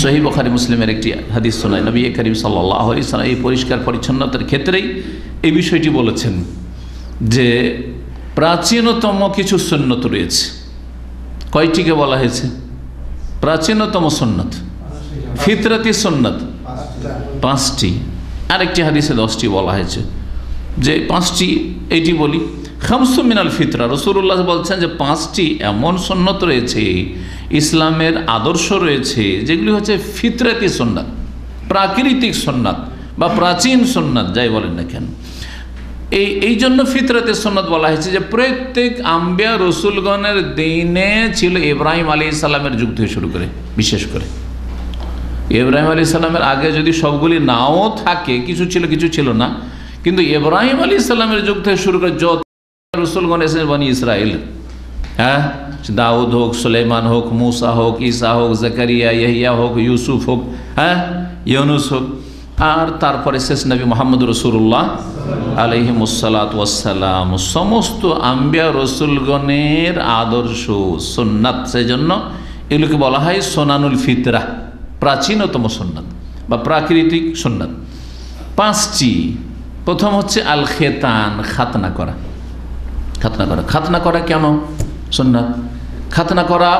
সহিহ বুখারী মুসলিমের একটি হাদিস শোনায় নবী করিম সাল্লাল্লাহু আলাইহি ওয়াসাল্লাম এই পরিষ্কার পরিচ্ছন্নতার ক্ষেত্রেই এই বিষয়টি বলেছেন যে প্রাচীনতম কিছু সুন্নত রয়েছে। কয়টিকে বলা হয়েছে প্রাচীনতম সুন্নত? ফিতরাতি সুন্নত 5টি, আরেকটি হাদিসে 10টি বলা হয়েছে। যে 5টি এইটি বলি, খামসু মিনাল ফিতরা, রাসূলুল্লাহ বলছেন যে 5টি এমন সুন্নত রয়েছে, ইসলামের আদর্শ রয়েছে যেগুলি হচ্ছে ফিতরাতি সুন্নাত, প্রাকৃতিক সুন্নাত বা প্রাচীন সুন্নাত যাই বলেন না কেন। এই জন্য ফিতরাতে সুন্নাত বলা হয়েছে যে প্রত্যেক আম্বিয়া রসুলগণের দিনে ছিল। ইব্রাহিম আলাইহিস সালামের যুগ থেকে শুরু করে, বিশেষ করে ইব্রাহিম আলাইহিস সালামের আগে যদি সবগুলি নাও থাকে, কিছু ছিল কিছু ছিল না, কিন্তু ইব্রাহিম আলাইহিস সালামের যুগ থেকে শুরু করে যত রসুলগণ এসেছেন বনি ইসরাইল, হ্যাঁ, দাউদ হোক, সুলাইমান হোক, মুসা হোক, ঈসা হোক, জাকারিয়া, ইয়াহিয়া হোক, ইউসুফ হোক, হ্যাঁ, ইউনুস হোক, আর তারপরে শেষ নবী মুহাম্মদ রাসূলুল্লাহ আলাইহিমুসসালাতু ওয়াসসালাম, সমস্ত আম্বিয়া রসুলগণের আদর্শ সুন্নাত। সেই জন্য এগুলোকে বলা হয় সোনানুল ফিতরা, প্রাচীনতম সুন্নাত বা প্রাকৃতিক সুন্নাত। 5টি। প্রথম হচ্ছে আল খেতান, খাতনা করা। খাতনা করা, খাতনা করা কেন সুন্নাত? খাতনা করা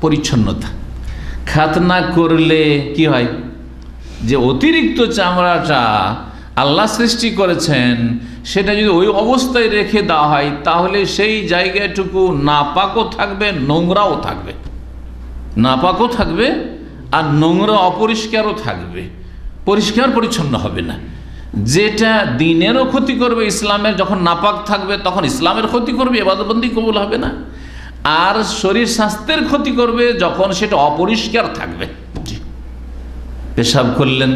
পরিচ্ছন্নতা। খাতনা করলে কি হয়, যে অতিরিক্ত চামড়াটা আল্লাহ সৃষ্টি করেছেন সেটা যদি ওই অবস্থায় রেখে দেওয়া হয় তাহলে সেই জায়গাটুকু নাপাকও থাকবে, নোংরাও থাকবে, নাপাকও থাকবে আর নোংরা অপরিষ্কারও থাকবে, পরিষ্কার পরিচ্ছন্ন হবে না। যেটা দিনেরও ক্ষতি করবে, ইসলামের যখন নাপাক থাকবে তখন ইসলামের ক্ষতি করবে, ইবাদতবন্দি কবুল হবে না। আর শরীর স্বাস্থ্যের ক্ষতি করবে যখন সেটা অপরিষ্কার থাকবে। পেশাব করলেন,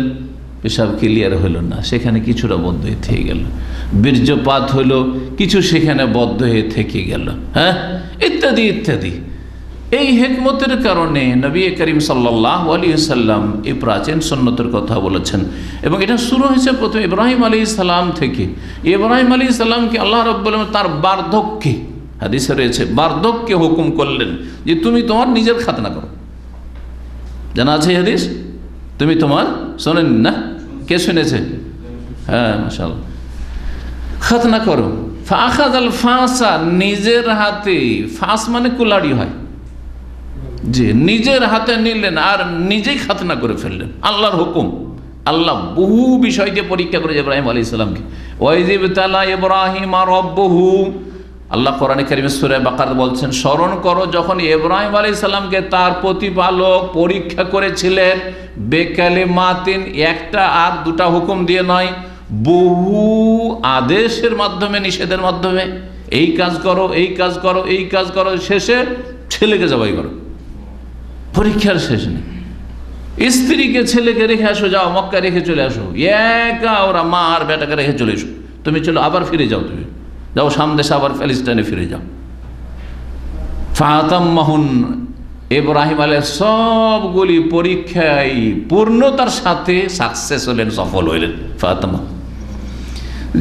পেশাব ক্লিয়ার হলো না, সেখানে কিছুটা বদ্ধ হয়ে থেকে গেল। বীর্যপাত হলো, কিছু সেখানে বদ্ধ হয়ে থেকে গেল, হ্যাঁ, ইত্যাদি ইত্যাদি। এই হিকমতের কারণে নবী করিম সাল্লাল্লাহু আলাইহি ওয়াসাল্লাম এই প্রাচীন সুন্নতের কথা বলেছেন। এবং এটা শুরু হয়েছে প্রথম ইব্রাহিম আলাইহিস সালাম থেকে। ইব্রাহিম আলাইহিস সালামকে আল্লাহ রাব্বুল আলামিন তার বার্ধক্যে, হাদিসে রয়েছে, বার্ধক্যে হুকুম করলেন যে তুমি তোমার নিজের খাতনা করো। জানা আছে হাদিস? তুমি তোমার, শোনেন না? কে শুনেছে? হ্যাঁ, মাশাআল্লাহ। খাতনা করো। ফাখাযাল ফাসা, নিজের হাতে, ফাস মানে কুলাড়ি হয়, যে নিজের হাতে নিলেন আর নিজেই খাতনা করে ফেললেন। আল্লাহর হুকুম। আল্লাহ বহু বিষয় দিয়ে পরীক্ষা করে ইব্রাহিম আলাইহিস সালামকে। ওয়াইযিবতালা ইব্রাহিম রাব্বুহু, আল্লাহ কোরআনে কারীমে সূরা বাকারা বলছেন, স্মরণ করো যখন ইব্রাহিম আলাইহিস সালামকে তার প্রতিপালক পরীক্ষা করেছিলেন, বেকালিমাতিন, একটা আর দুটা হুকুম দিয়ে নয়, বহু আদেশের মাধ্যমে, নিষেধের মাধ্যমে, এই কাজ করো, এই কাজ করো, এই কাজ করো, শেষে ছেলেকে জবাই করো। পরীক্ষার শেষ নেই। স্ত্রীকে, ছেলেকে রেখে আসো, যাও মক্কা রেখে চলে আসো, একা ওরা মা আর বেটাকে রেখে চলে এসো, তুমি চলো, আবার ফিরে যাও, তুমি যাও সামদেশে, আবার প্যালেস্টাইনে ফিরে যাও। ফাতাম্মাহুন, ইব্রাহিম আলাইহিস সবগুলি পরীক্ষায় পূর্ণতার সাথে সাকসেস হলেন, সফল হইলেন। ফাতাম্মা,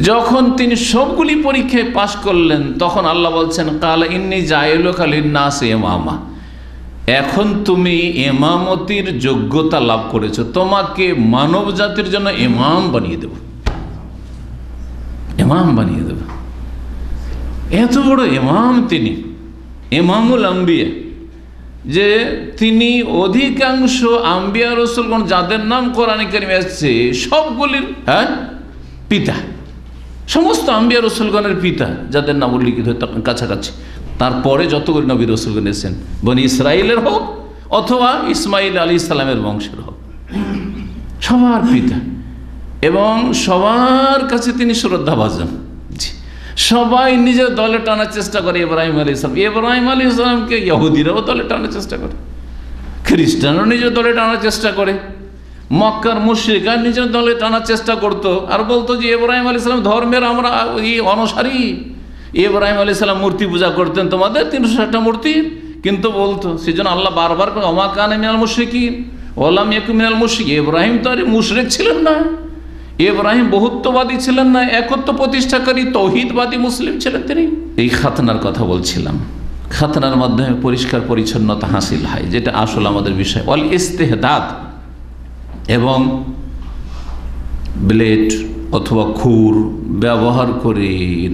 যখন তিনি সবগুলি পরীক্ষায় পাশ করলেন তখন আল্লাহ বলছেন, কালা ইন্নী জাইলুকা লিন্নাসি ইমামা, এখন তুমি ইমামতির যোগ্যতা লাভ করেছো, তোমাকে মানব জাতির জন্য ইমাম বানিয়ে দেব, ইমাম বানিয়ে দেব। এত বড় ইমাম তিনি, ইমামুল আম্বিয়া, যে তিনি অধিকাংশ আম্বিয়া রসুলগণ যাদের নাম কোরআনে কারিমে এসেছে সবগুলির, হ্যাঁ, পিতা, সমস্ত আম্বিয়া রসুলগণের পিতা যাদের নাম উল্লিখিত কাছাকাছি। তারপরে যতগুলি নবী রসুলগণ এসেছেন, বনি ইসরাইলের হোক অথবা ইসমাইল আলাইহিস সালামের বংশের হোক, সবার পিতা, এবং সবার কাছে তিনি শ্রদ্ধাভাজন। সবাই নিজের দলে টানার চেষ্টা করে ইব্রাহিম আলাইহিস সালাম। ইব্রাহিম আলাইহিস সালামকে ইহুদিরাও দলে টানার চেষ্টা করে, খ্রিস্টানও নিজের দলে টানার চেষ্টা করে, মক্কার মুশরিকরা নিজের দলে টানার চেষ্টা করতো, আর বলতো যে ইব্রাহিম আলাইহিস সালাম ধর্মের আমরা এই অনুসারী। ইব্রাহিম আলাইহিস সালাম মূর্তি পূজা করতেন, তোমাদের 360টা মূর্তি, কিন্তু বলতো, সেজন্য আল্লাহ বারবার ওমা কানা মিনাল মুশরিকিন ওয়া লাম ইয়াকুন মিনাল মুশরিকিন। ইব্রাহিম তো আর মুশরিক ছিলেন না, ইব্রাহিম বহুত্ববাদী ছিলেন না, একত্ব প্রতিষ্ঠাকারী তৌহিদবাদী মুসলিম ছিলেন তিনি। এই খাতনার কথা বলছিলাম, খাতনার মাধ্যমে পরিষ্কার পরিচ্ছন্নতা হাসিল হয়, যেটা আসলে আমাদের বিষয়। ওয়াল ইস্তেহদাদ, এবং ব্লেড অথবা খুর ব্যবহার করে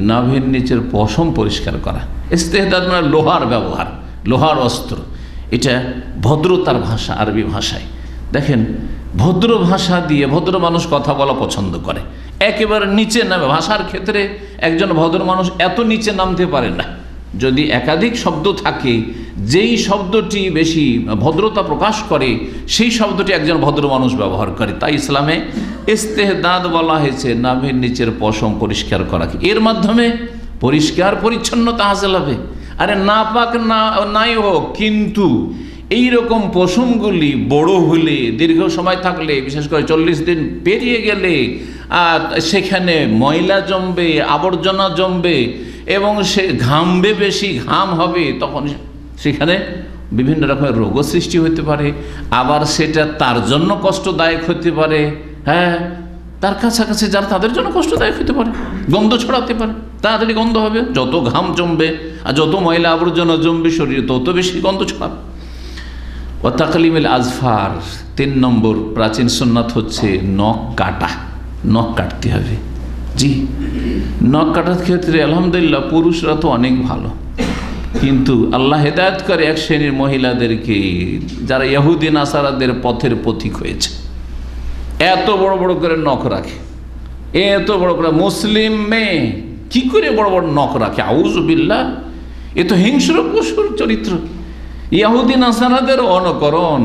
নাভির নিচের পশম পরিষ্কার করা। ইস্তেহদাদ মানে লোহার ব্যবহার, লোহার অস্ত্র। এটা ভদ্রতার ভাষা, আরবি ভাষায়। দেখেন, ভদ্র ভাষা দিয়ে ভদ্র মানুষ কথা বলা পছন্দ করে, একেবারে নিচে নামে। ভাষার ক্ষেত্রে একজন ভদ্র মানুষ এত নিচে নামতে পারে না। যদি একাধিক শব্দ থাকে, যেই শব্দটি বেশি ভদ্রতা প্রকাশ করে সেই শব্দটি একজন ভদ্র মানুষ ব্যবহার করে। তাই ইসলামে ইস্তেহদাদ বলা হয়েছে, নাভির নিচের পশম পরিষ্কার করা। এর মাধ্যমে পরিষ্কার পরিচ্ছন্নতা হাসিল হবে। আরে না পাক নাই হোক, কিন্তু এইরকম পশমগুলি বড় হলে, দীর্ঘ সময় থাকলে, বিশেষ করে 40 দিন পেরিয়ে গেলে সেখানে ময়লা জমবে, আবর্জনা জমবে এবং সে ঘামবে, বেশি ঘাম হবে, তখন সেখানে বিভিন্ন রকমের রোগও সৃষ্টি হতে পারে। আবার সেটা তার জন্য কষ্টদায়ক হতে পারে, হ্যাঁ, তার কাছাকাছি যারা তাদের জন্য কষ্টদায়ক হতে পারে, গন্ধ ছড়াতে পারে, তাড়াতাড়ি গন্ধ হবে। যত ঘাম জমবে আর যত ময়লা আবর্জনা জমবে শরীরে, তত বেশি গন্ধ ছড়াবে। ও তাকলিমিল আজফার, 3 নম্বর প্রাচীন সুন্নাত হচ্ছে নখ কাটা। নখ কাটতে হবে। জি, নখ কাটার ক্ষেত্রে আলহামদুলিল্লাহ পুরুষরা তো অনেক ভালো, কিন্তু আল্লাহ হেদায়েত করে এক শ্রেণীর মহিলাদেরকে, যারা ইহুদি নাসারাদের পথের পথিক হয়েছে। এত বড় বড় করে নখ রাখে, এত বড় করে। মুসলিম মেয়ে কি করে বড় বড় নখ রাখে? আউযুবিল্লাহ, এ তো হিংস্র পশুর চরিত্র। ইহুদি নাসারাদের অনুকরণ।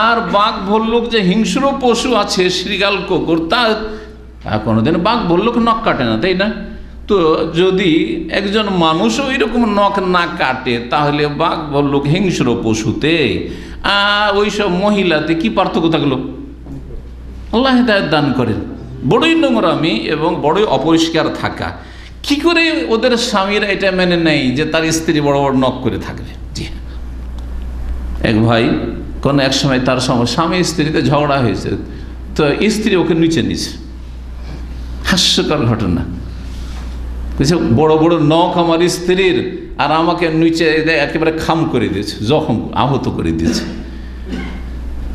আর বাঘ ভল্লুক যে হিংস্র পশু আছে, শৃগাল কুকুর, তা কোনোদিন বাঘ ভল্লুক নখ কাটে না, তাই না? তো যদি একজন মানুষও এরকম নখ না কাটে, তাহলে বাঘ ভল্লুক হিংস্র পশুতে আর ওইসব মহিলাতে কি পার্থক্য থাকলো? আল্লাহ হেদায়েত দান করেন। বড়ই নোংরামি এবং বড়ই অপরিষ্কার থাকা। কি করে ওদের স্বামীরা এটা মেনে নেয় যে তার স্ত্রী বড় বড় নখ করে থাকবে? জি, এক ভাই কোনো এক সময় তার স্বামী স্ত্রীতে ঝগড়া হয়েছে, তো স্ত্রী ওকে নিচে নিচ্ছে। হাস্যকর ঘটনা। বড় বড় নখ আমার স্ত্রীর, আর আমাকে নিচে একেবারে খাম করে দিয়েছে, জখম আহত করে দিয়েছে।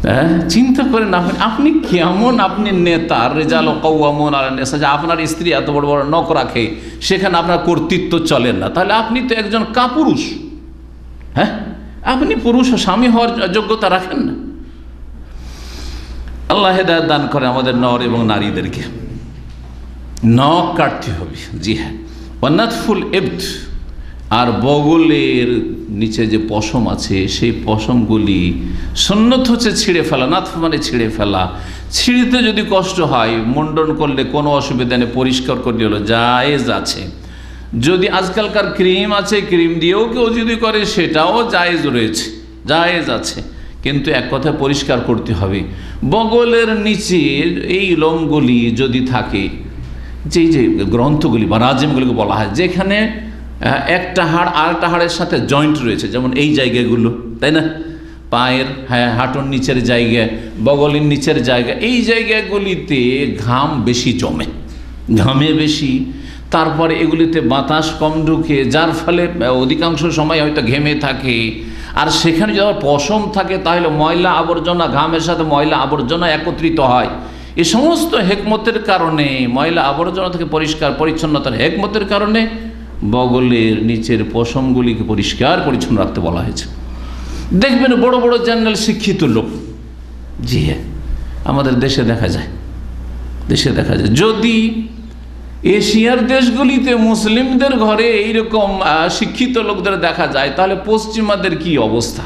হ্যাঁ, চিন্তা করেন আপনি কেমন, আপনি নেতা, রেজাল কওয়ামুন আলান নিসা, যে আপনার স্ত্রী এত বড় বড় নখ রাখে, সেখানে আপনার কর্তৃত্ব চলে না, তাহলে আপনি তো একজন কাপুরুষ। হ্যাঁ, আপনি পুরুষ ও স্বামী হওয়ার যোগ্যতা রাখেন না। আল্লাহ হেদায়েত দান করে আমাদের নর এবং নারীদেরকে। নখ কাটতে হবে। জি হ্যাঁ। ওয়ানাতফুল ইবত, আর বগলের নিচে যে পশম আছে সেই পশমগুলি সুন্নত হচ্ছে ছিঁড়ে ফেলা। নাতফ মানে ছিঁড়ে ফেলা। ছিঁড়তে যদি কষ্ট হয়, মুন্ডন করলে কোনো অসুবিধা নেই, পরিষ্কার করলে হলো, জায়েজ আছে। যদি আজকালকার ক্রিম আছে, ক্রিম দিয়েও কেউ যদি করে, সেটাও জায়েজ রয়েছে, জায়েজ আছে। কিন্তু এক কথায় পরিষ্কার করতে হবে। বগলের নিচে এই লোমগুলি যদি থাকে, যেই যে গ্রন্থগুলি বা রাজিমগুলিকে বলা হয়, যেখানে একটা হাড় আরেকটা হাড়ের সাথে জয়েন্ট রয়েছে, যেমন এই জায়গাগুলো, তাই না? পায়ের, হ্যাঁ, হাঁটুর নিচের জায়গা, বগলের নিচের জায়গা, এই জায়গাগুলিতে ঘাম বেশি জমে, ঘামে বেশি। তারপরে এগুলিতে বাতাস কম ঢুকে, যার ফলে অধিকাংশ সময় হয়তো ঘেমে থাকে। আর সেখানে যদি পশম থাকে, তাহলে ময়লা আবর্জনা, ঘামের সাথে ময়লা আবর্জনা একত্রিত হয়। এই সমস্ত হেকমতের কারণে, ময়লা আবর্জনা থেকে পরিষ্কার পরিচ্ছন্নতার হেকমতের কারণে বগলের নিচের পশমগুলিকে পরিষ্কার পরিচ্ছন্ন রাখতে বলা হয়েছে। দেখবেন বড় বড় জেনারেল শিক্ষিত লোক, জি হ্যাঁ, আমাদের দেশে দেখা যায়, যদি এশিয়ার দেশগুলিতে মুসলিমদের ঘরে এইরকম শিক্ষিত লোকদের দেখা যায়, তাহলে পশ্চিমাদের কি অবস্থা?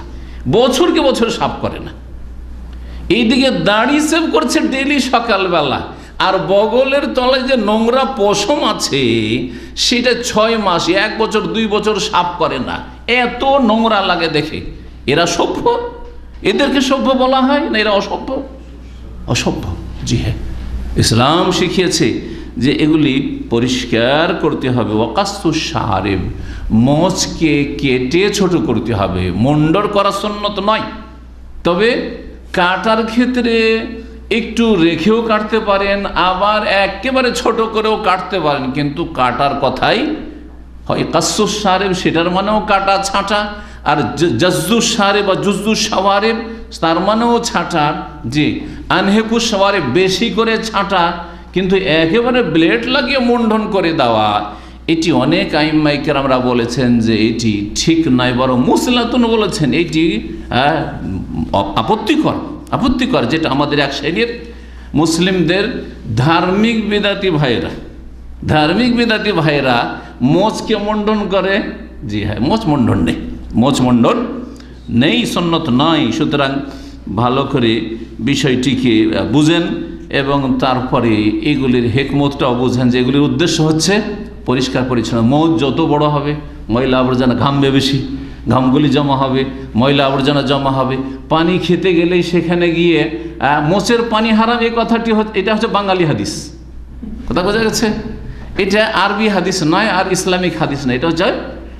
বছরকে বছর সাফ করে না। এইদিকে দাড়ি সেভ করছে ডেইলি সকালবেলা, আর বগলের তলায় যে নোংরা পশম আছে সেটা 6 মাস, 1 বছর, 2 বছর সাফ করে না। এত নোংরা লাগে দেখে। এরা সভ্য? এদেরকে সভ্য বলা হয় না? এরা অসভ্য? অসভ্য। জি হ্যাঁ, ইসলাম শিখিয়েছে যে এগুলি পরিষ্কার করতে হবে। ওয়াকাসুস শারিব, মোচকে কেটে ছোট করতে হবে। মুন্ডন করা সুন্নত নয়, তবে কাটার ক্ষেত্রে একটু রেখেও কাটতে পারেন, আবার একেবারে ছোট করেও কাটতে পারেন, কিন্তু কাটার কথাই হয় কাসসুস সারেব সেটার মানেও কাটা ছাঁটা, আর জাজ্জুস সারেব বা জুজ্জুস সাওয়ারেব তার মানেও ছাঁটা। যে আনহেকুস সাওয়ারেব বেশি করে ছাঁটা, কিন্তু একেবারে ব্লেড লাগিয়ে মুন্ডন করে দেওয়া, এটি অনেক আইম্মায়ে কেরামরা বলেছেন যে এটি ঠিক নয়, বরং মুসলাতুন বলেছেন এটি আপত্তিকর, যেটা আমাদের এক শ্রেণীর মুসলিমদের ধার্মিক বিদাতি ভাইরা মোচকে মণ্ডন করে। জি হ্যাঁ, মোচ মণ্ডন নেই, সুন্নত নয়। সুতরাং ভালো করে বিষয়টিকে বুঝেন এবং তারপরে এগুলির হেকমতটাও বুঝেন যে এগুলির উদ্দেশ্য হচ্ছে পরিষ্কার পরিচ্ছন্ন। মোচ যত বড় হবে ময়লা আবর্জনা ঘামবে বেশি, ঘামগুলি জমা হবে, ময়লা আবর্জনা জমা হবে। পানি খেতে গেলেই সেখানে গিয়ে মোচের পানি হারাম, এই কথাটি এটা হচ্ছে বাঙালি হাদিস। কথা বোঝা গেছে? এটা আরবি হাদিস নয় আর ইসলামিক হাদিস নয়, এটা হচ্ছে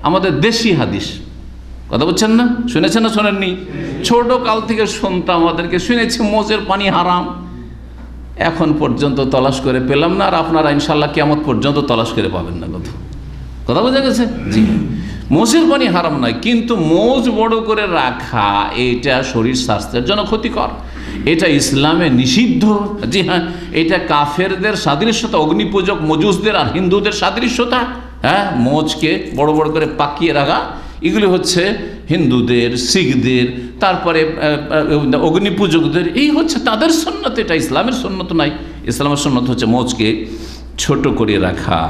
আমাদের দেশি হাদিস। কথা বলছেন না? শুনেছেন না শোনেননি? ছোট কাল থেকে শুনতাম, আমাদেরকে শুনেছি মোচের পানি হারাম। এখন পর্যন্ত তলাশ করে পেলাম না, আর আপনারা ইনশাল্লাহ কিয়ামত পর্যন্ত তলাশ করে পাবেন না। কথা বোঝা গেছে? জি, মোচের পানি হারাম নয়, কিন্তু মোচ বড় করে রাখা এটা শরীর স্বাস্থ্যের জন্য ক্ষতিকর, এটা ইসলামে নিষিদ্ধ। জি হ্যাঁ, এটা কাফেরদের সাদৃশ্যতা, অগ্নিপূজক মজুসদের আর হিন্দুদের সাদৃশ্যতা। হ্যাঁ, মোচকে বড় বড় করে পাকিয়ে রাখা এগুলি হচ্ছে হিন্দুদের, শিখদের, তারপরে অগ্নিপূজকদের, এই হচ্ছে তাদের সুন্নত। এটা ইসলামের সুন্নত নয়। ইসলামের সুন্নত হচ্ছে মোচকে ছোট করে রাখা।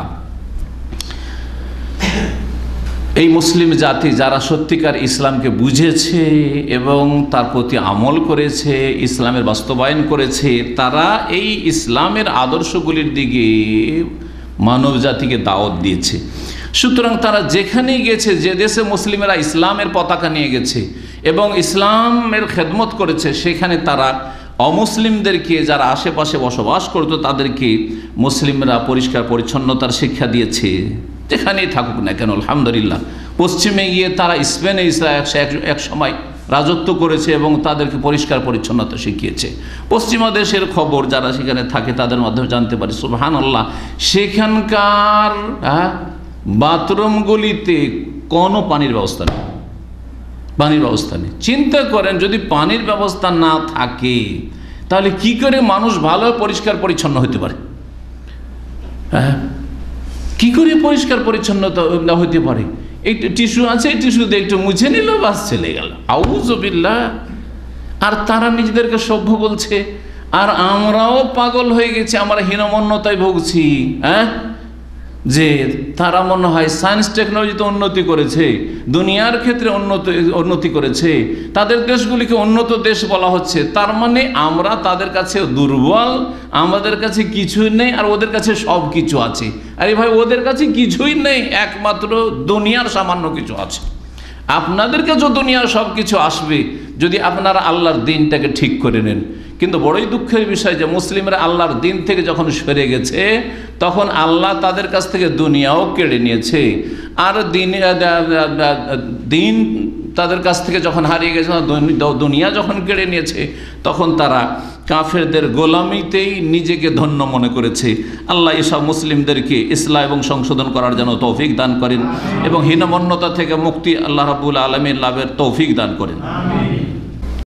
এই মুসলিম জাতি যারা সত্যিকার ইসলামকে বুঝেছে এবং তার প্রতি আমল করেছে, ইসলামের বাস্তবায়ন করেছে, তারা এই ইসলামের আদর্শগুলির দিকে মানব জাতিকে দাওয়াত দিয়েছে। সুতরাং তারা যেখানেই গেছে, যে দেশে মুসলিমেরা ইসলামের পতাকা নিয়ে গেছে এবং ইসলামের খেদমত করেছে, সেখানে তারা অমুসলিমদেরকে, যারা আশেপাশে বসবাস করতো, তাদেরকে মুসলিমরা পরিষ্কার পরিচ্ছন্নতার শিক্ষা দিয়েছে, যেখানেই থাকুক না কেন। আলহামদুলিল্লাহ, পশ্চিমে গিয়ে তারা স্পেনে এক সময় রাজত্ব করেছে এবং তাদেরকে পরিষ্কার পরিচ্ছন্নতা শিখিয়েছে। পশ্চিমা দেশের খবর যারা সেখানে থাকে তাদের মাধ্যমে জানতে পারি। সুবহানাল্লাহ, সেখানকার বাথরুমগুলিতে কোনো পানির ব্যবস্থা নেই। চিন্তা করেন, যদি পানির ব্যবস্থা না থাকে তাহলে কি করে মানুষ ভালো পরিষ্কার পরিচ্ছন্ন হতে পারে? কি করে পরিষ্কার পরিচ্ছন্নতা হতে পারে? এই টিস্যু আছে, এই টিস্যু দিয়ে একটু মুছে নিল, বাস চলে গেল। আউযু বিল্লাহ। আর তারা নিজেদেরকে সভ্য বলছে, আর আমরাও পাগল হয়ে গেছি, আমরা হীনমন্যতায় ভুগছি। যে তারা মনে হয় সায়েন্স টেকনোলজিতে উন্নতি করেছে, দুনিয়ার ক্ষেত্রে উন্নতি করেছে, তাদের দেশগুলিকে উন্নত দেশ বলা হচ্ছে। তার মানে আমরা তাদের কাছে দুর্বল, আমাদের কাছে কিছুই নেই, আর ওদের কাছে সব কিছু আছে। আরে ভাই, ওদের কাছে কিছুই নেই, একমাত্র দুনিয়ার সামান্য কিছু আছে। আপনাদের কাছে দুনিয়ার সব কিছু আসবে যদি আপনারা আল্লাহর দিনটাকে ঠিক করে নেন। কিন্তু বড়ই দুঃখের বিষয় যে মুসলিমরা আল্লাহর দিন থেকে যখন সরে গেছে, তখন আল্লাহ তাদের কাছ থেকে দুনিয়াও কেড়ে নিয়েছে। আর দিন তাদের কাছ থেকে যখন হারিয়ে গেছে, দুনিয়া যখন কেড়ে নিয়েছে, তখন তারা কাফেরদের গোলামিতেই নিজেকে ধন্য মনে করেছে। আল্লাহ এসব মুসলিমদেরকে ইসলাম এবং সংশোধন করার জন্য তৌফিক দান করেন এবং হীনমন্যতা থেকে মুক্তি আল্লাহ রাব্বুল আলামিন লাভের তৌফিক দান করেন।